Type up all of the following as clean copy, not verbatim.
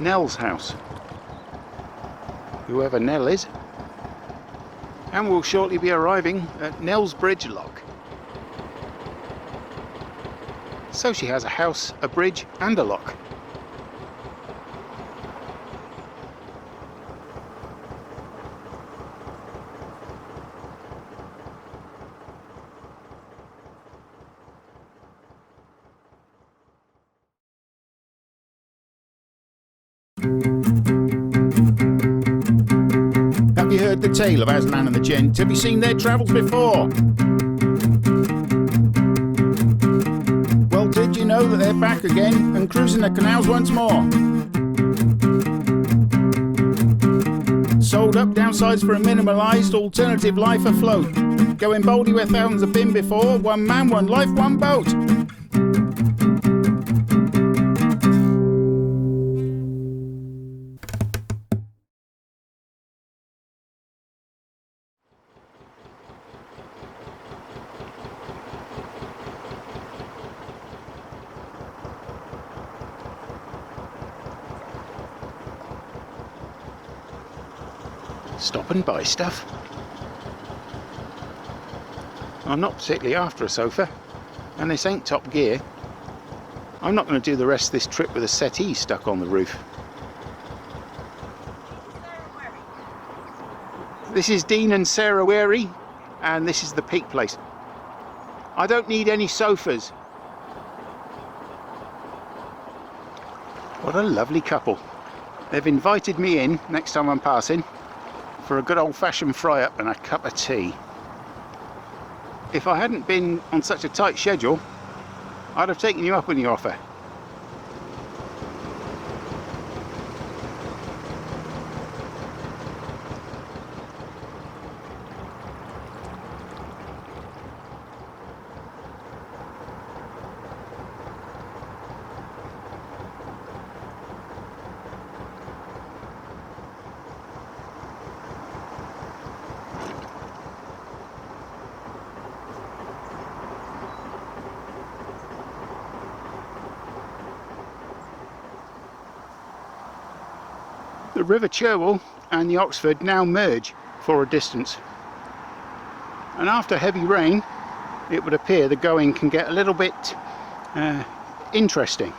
Nell's house, whoever Nell is, and we'll shortly be arriving at Nell's Bridge Lock. So she has a house, a bridge and a lock. Have you heard the tale of Aslan and the Gent? Have you seen their travels before? Well, did you know that they're back again and cruising the canals once more? Sold up downsides for a minimalised alternative life afloat. Going boldly where thousands have been before. One man, one life, one boat. Stop and buy stuff. I'm not particularly after a sofa, and this ain't Top Gear. I'm not going to do the rest of this trip with a settee stuck on the roof. This is Dean and Sarah Weary, and this is the Peak Place. I don't need any sofas. What a lovely couple. They've invited me in next time I'm passing for a good old-fashioned fry-up and a cup of tea. If I hadn't been on such a tight schedule, I'd have taken you up on your offer. The River Cherwell and the Oxford now merge for a distance, and after heavy rain it would appear the going can get a little bit interesting.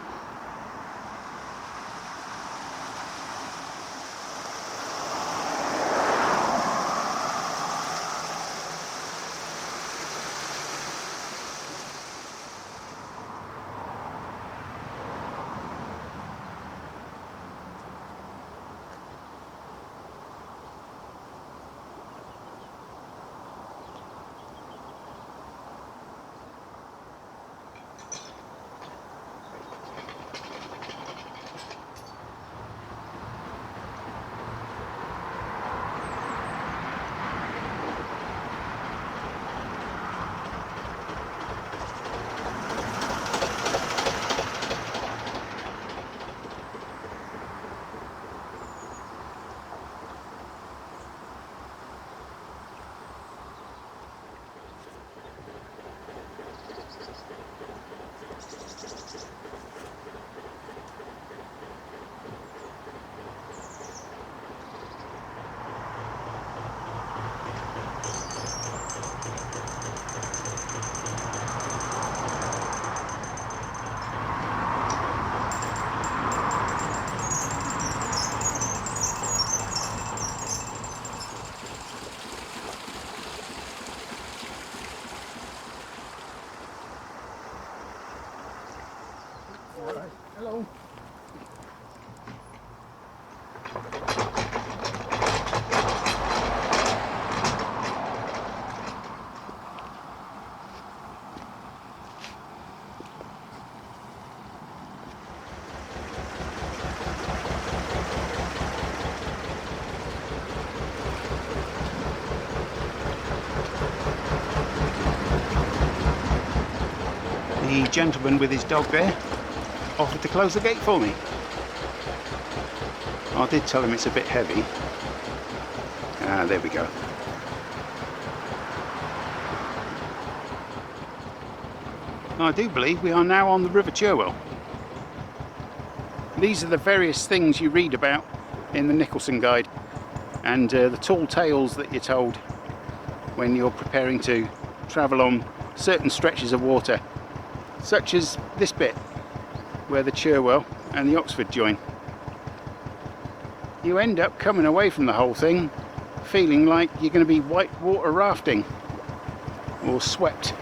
Hello. The gentleman with his dog there offered to close the gate for me. I did tell him it's a bit heavy. Ah, there we go. I do believe we are now on the River Cherwell. These are the various things you read about in the Nicholson Guide, and the tall tales that you're told when you're preparing to travel on certain stretches of water, such as this bit where the Cherwell and the Oxford join. You end up coming away from the whole thing feeling like you're going to be whitewater rafting or swept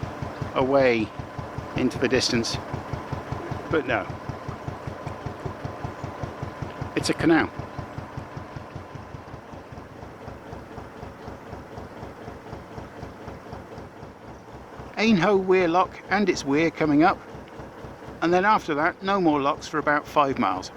away into the distance, but no, it's a canal. Aynho Weir Lock and its weir coming up, and then after that no more locks for about 5 miles.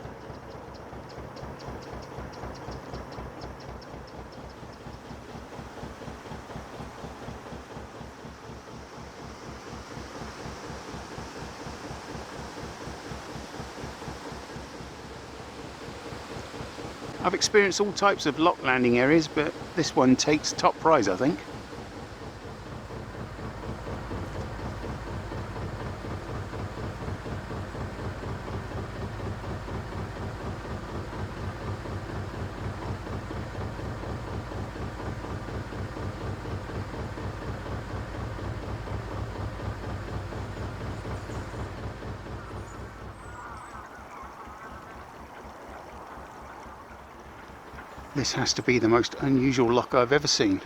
I've experienced all types of lock landing areas, but this one takes top prize, I think. This has to be the most unusual lock I've ever seen.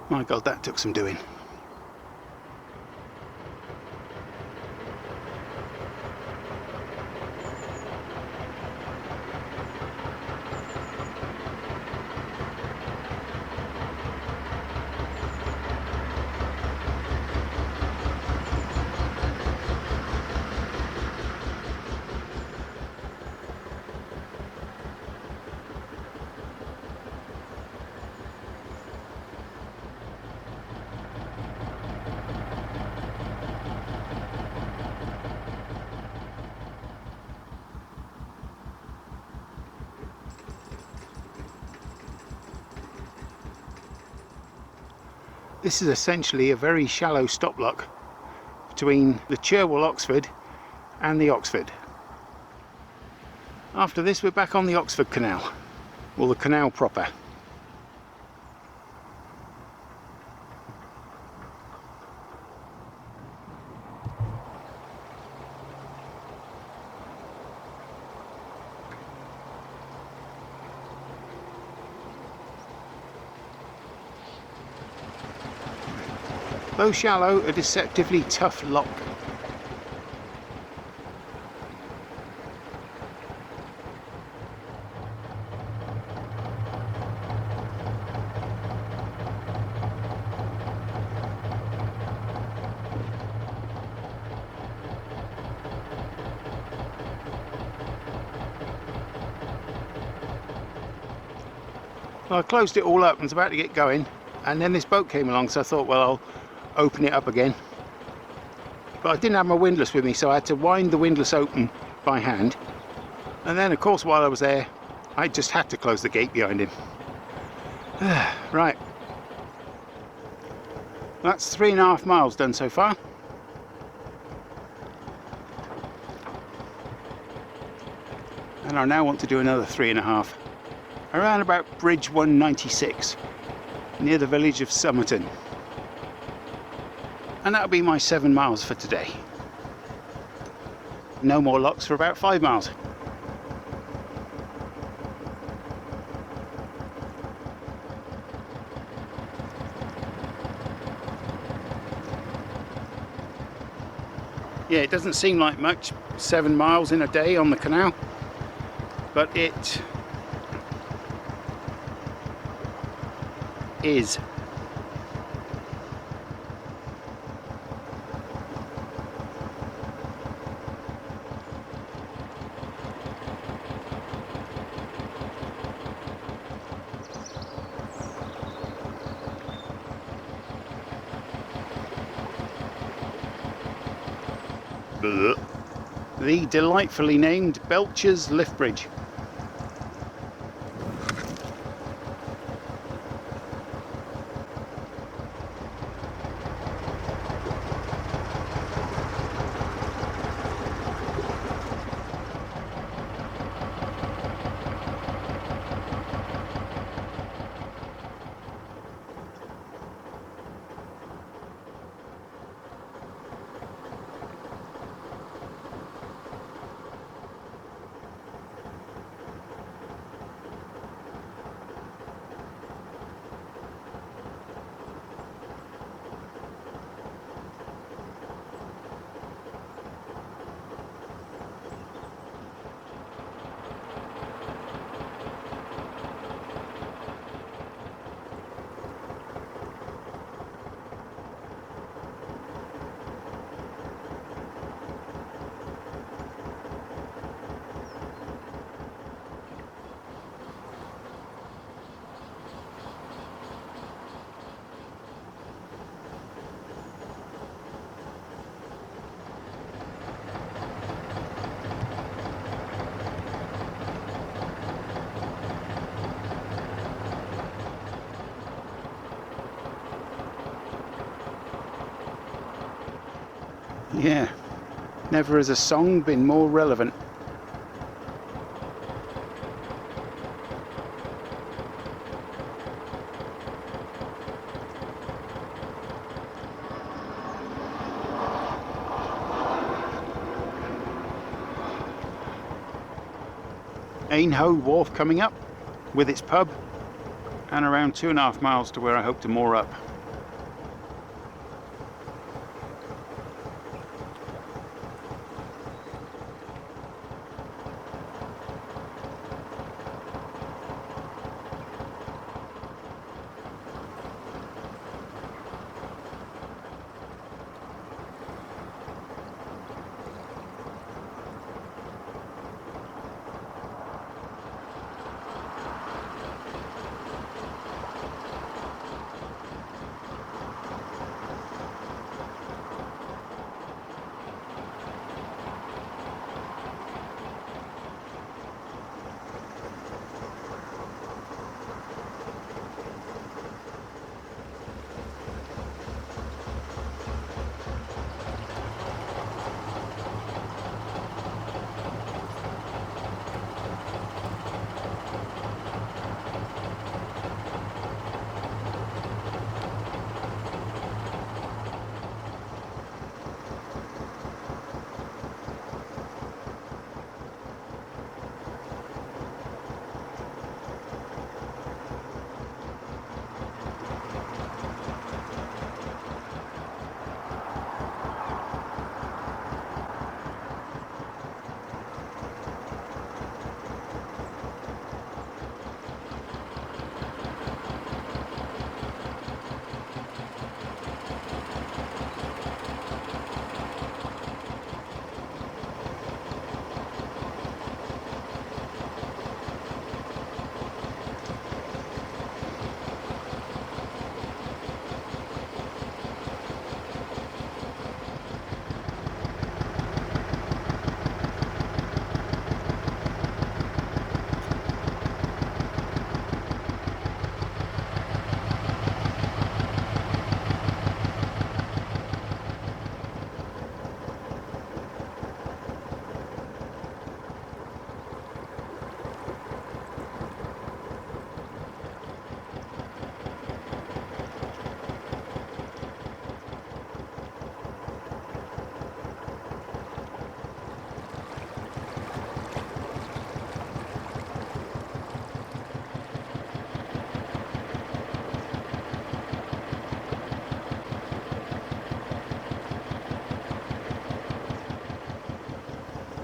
My God, that took some doing. This is essentially a very shallow stop lock between the Cherwell Oxford and the Oxford. After this we're back on the Oxford Canal, or the canal proper. Though shallow, a deceptively tough lock. Well, I closed it all up and was about to get going, and then this boat came along, so I thought, well, I'll open it up again. But I didn't have my windlass with me, so I had to wind the windlass open by hand. And then, of course, while I was there, I just had to close the gate behind him. Right. That's 3.5 miles done so far. And I now want to do another 3.5. Around about Bridge 196, near the village of Somerton. And that'll be my 7 miles for today. No more locks for about 5 miles. Yeah, it doesn't seem like much, 7 miles in a day on the canal, but it is. the delightfully named Belcher's Lift Bridge. Yeah, never has a song been more relevant. Aynho Wharf coming up with its pub, and around 2.5 miles to where I hope to moor up.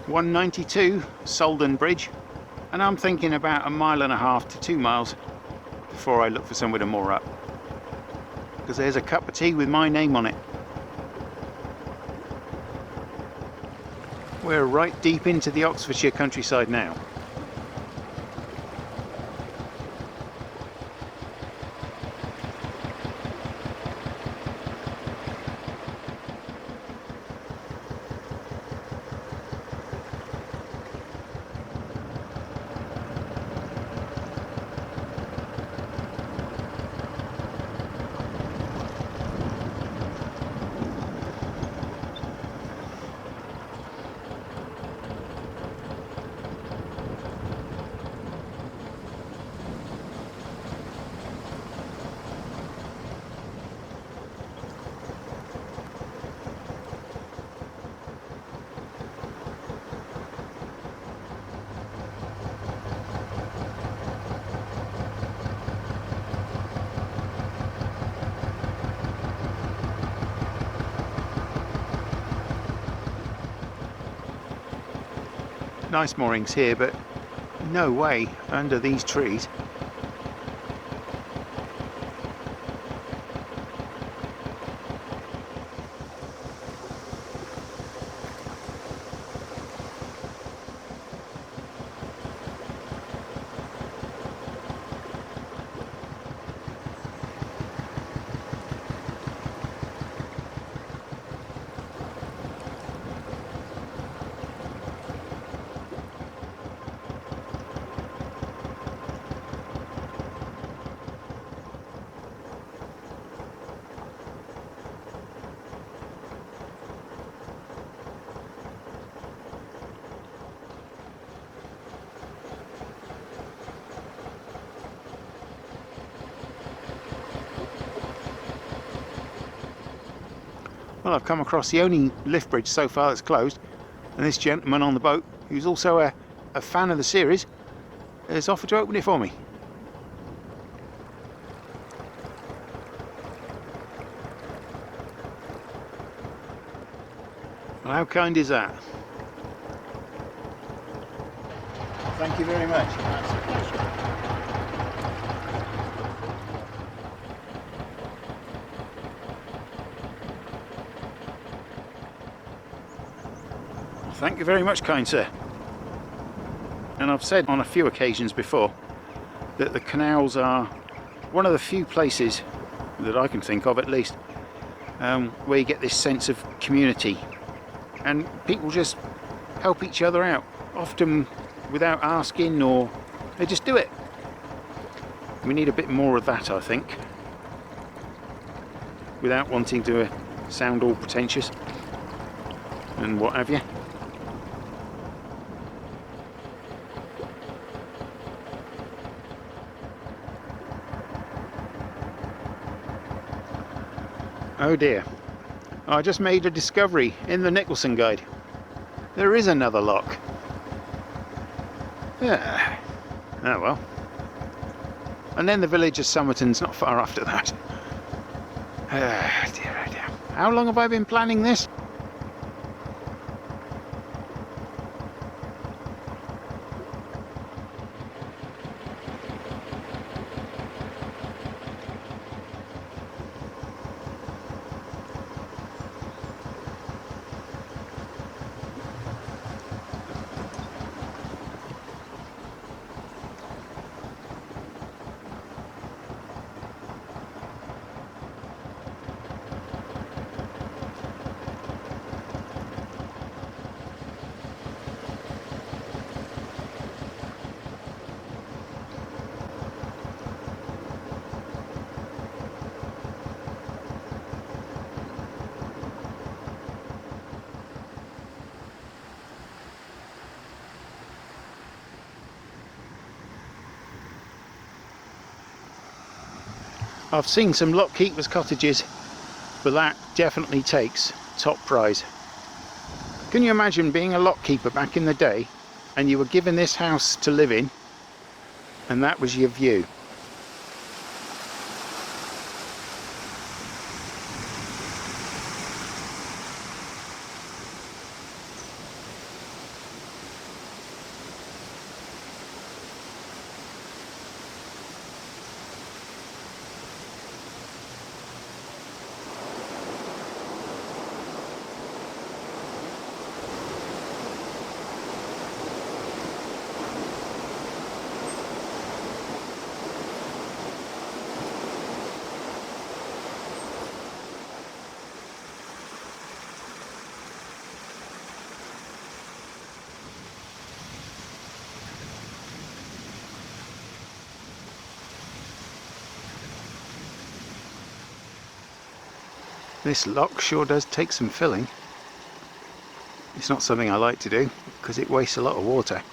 (192) Solden Bridge, and I'm thinking about 1.5 miles to 2 miles before I look for somewhere to moor up, because there's a cup of tea with my name on it. We're right deep into the Oxfordshire countryside now. nice moorings here, but no way under these trees. Well, I've come across the only lift bridge so far that's closed, and this gentleman on the boat, who's also a fan of the series, has offered to open it for me. Well, how kind is that? Thank you very much. That's a pleasure. Thank you very much, kind sir. And I've said on a few occasions before that the canals are one of the few places that I can think of, at least, where you get this sense of community and people just help each other out, often without asking, or they just do it. We need a bit more of that, I think, without wanting to sound all pretentious and what have you. Oh dear, I just made a discovery in the Nicholson guide. There is another lock. Yeah. Oh well. And then the village of Somerton's not far after that. Oh dear, oh dear. How long have I been planning this? I've seen some lock keepers' cottages, but that definitely takes top prize. Can you imagine being a lock keeper back in the day and you were given this house to live in and that was your view? This lock sure does take some filling. It's not something I like to do because it wastes a lot of water.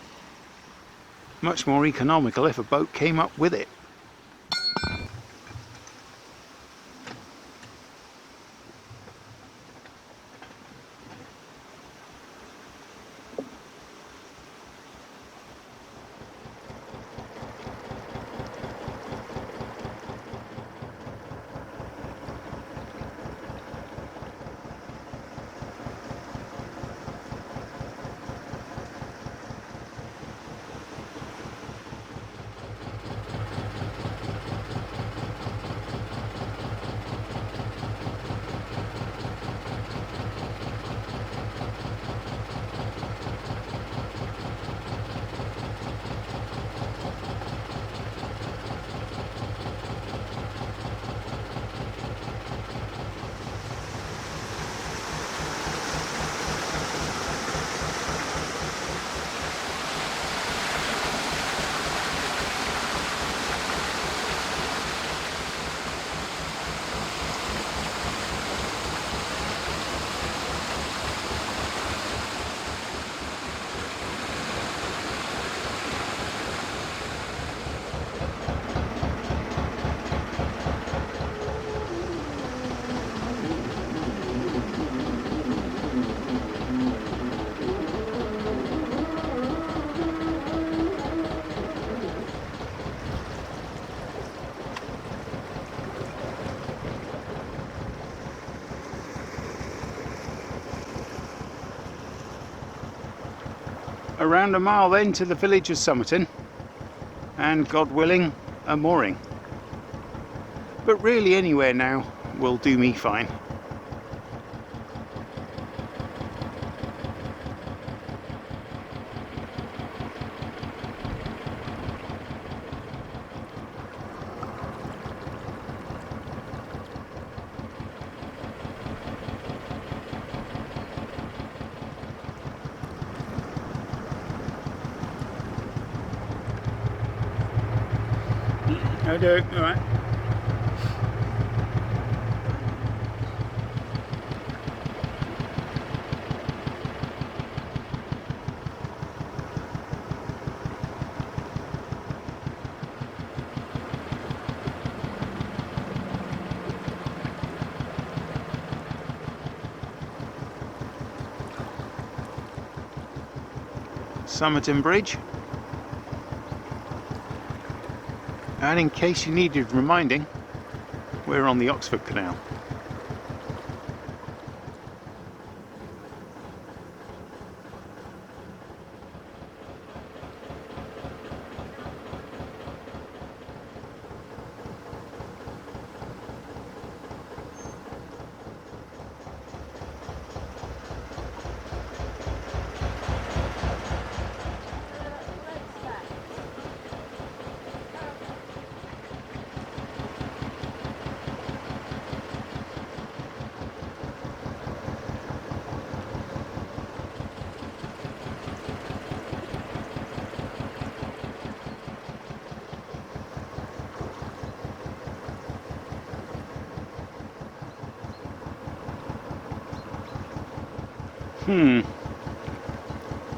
Much more economical if a boat came up with it. Around a mile then to the village of Somerton, and God willing, a mooring. But really anywhere now will do me fine. I do, alright. Somerton Bridge. And in case you needed reminding, we're on the Oxford Canal.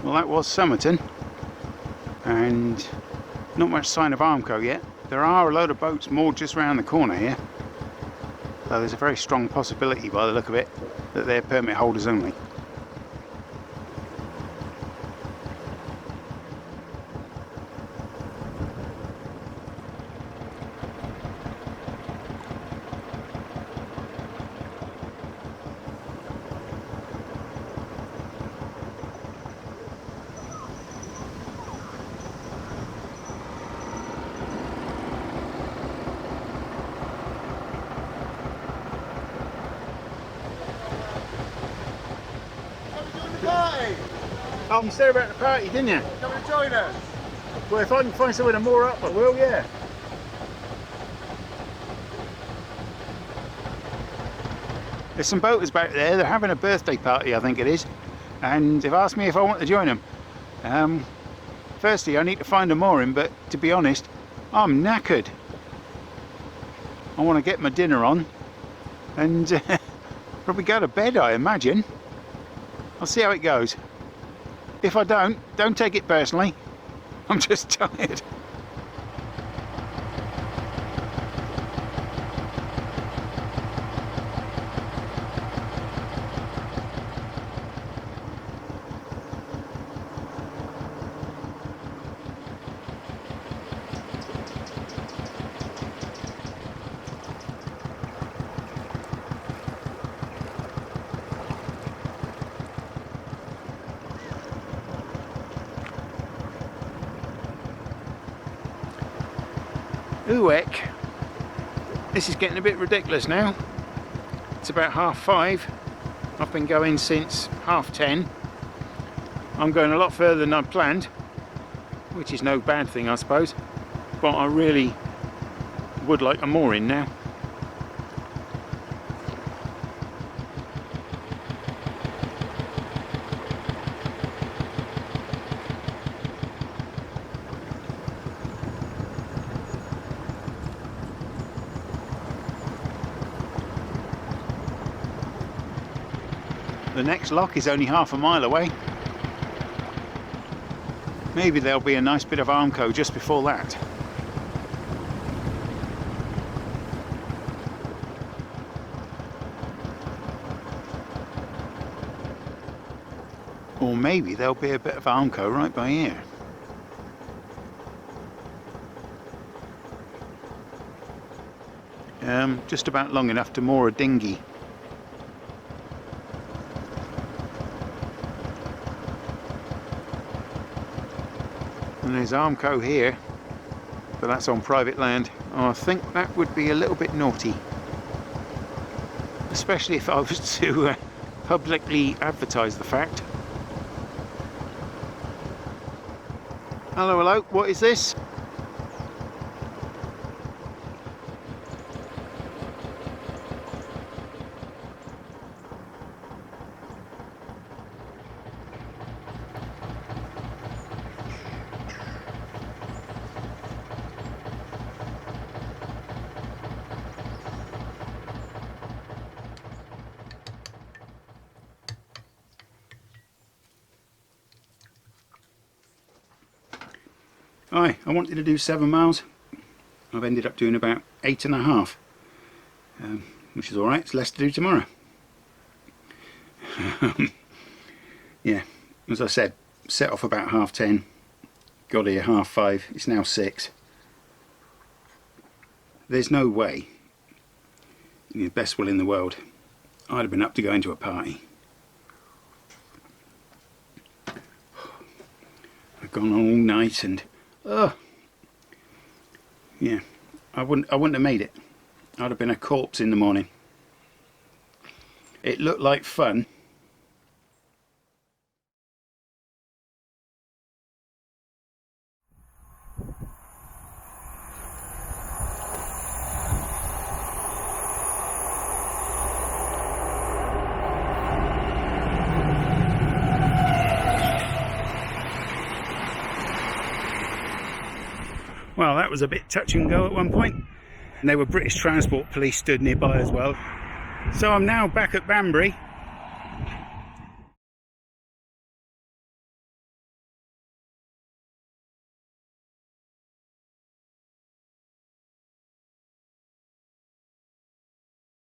Well, that was Somerton, and not much sign of Armco yet. There are a load of boats moored just round the corner here, so there's a very strong possibility by the look of it that they're permit holders only. Oh, you said about the party, didn't you? Come and join us. Well, if I can find somewhere to moor up, I will, yeah. There's some boaters back there. They're having a birthday party, I think it is, and they've asked me if I want to join them. Firstly, I need to find a mooring, but to be honest, I'm knackered. I want to get my dinner on and probably go to bed, I imagine. I'll see how it goes. If I don't take it personally. I'm just tired. Ooek, this is getting a bit ridiculous now. It's about 5:30. I've been going since 10:30. I'm going a lot further than I planned, which is no bad thing, I suppose, but I really would like a mooring now. The next lock is only half a mile away. Maybe there'll be a nice bit of Armco just before that. Or maybe there'll be a bit of Armco right by here. Just about long enough to moor a dinghy. And there's Armco here, but that's on private land. I think that would be a little bit naughty, especially if I was to publicly advertise the fact. Hello, hello, what is this? Hi, I wanted to do 7 miles. I've ended up doing about 8.5, which is alright. It's less to do tomorrow. Yeah, as I said, set off about 10:30, got here 5:30, it's now 6. There's no way, in the best will in the world, I'd have been up to going to a party. I've gone all night and yeah, I wouldn't have made it. I'd have been a corpse in the morning. It looked like fun. Well, that was a bit touch and go at one point. And there were British Transport Police stood nearby as well. So I'm now back at Banbury,